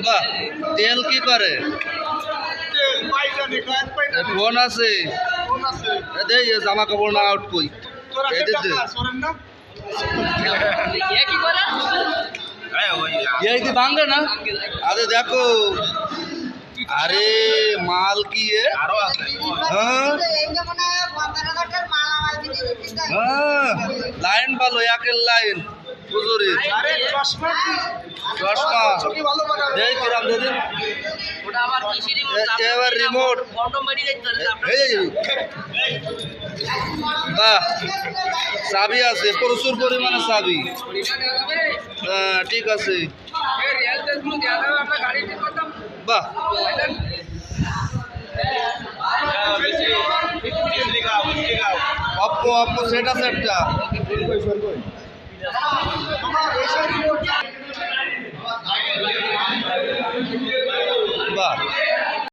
বাহ, তেল কি করে? ফোন আছে, জামা কাপড় না আউট কই ভাঙ্গে না। আরে দেখো, আরে মাল কি লাইন ভালো, একের লাইন হুজুরি চশমা এই কিরাম দিদি এবার রিমোট। বাহ, চাবি আছে, প্রচুর পরিমাণে চাবি। হ্যাঁ ঠিক আছে। বাহ, অপ্পো অপ্পো সেট আছে একটা।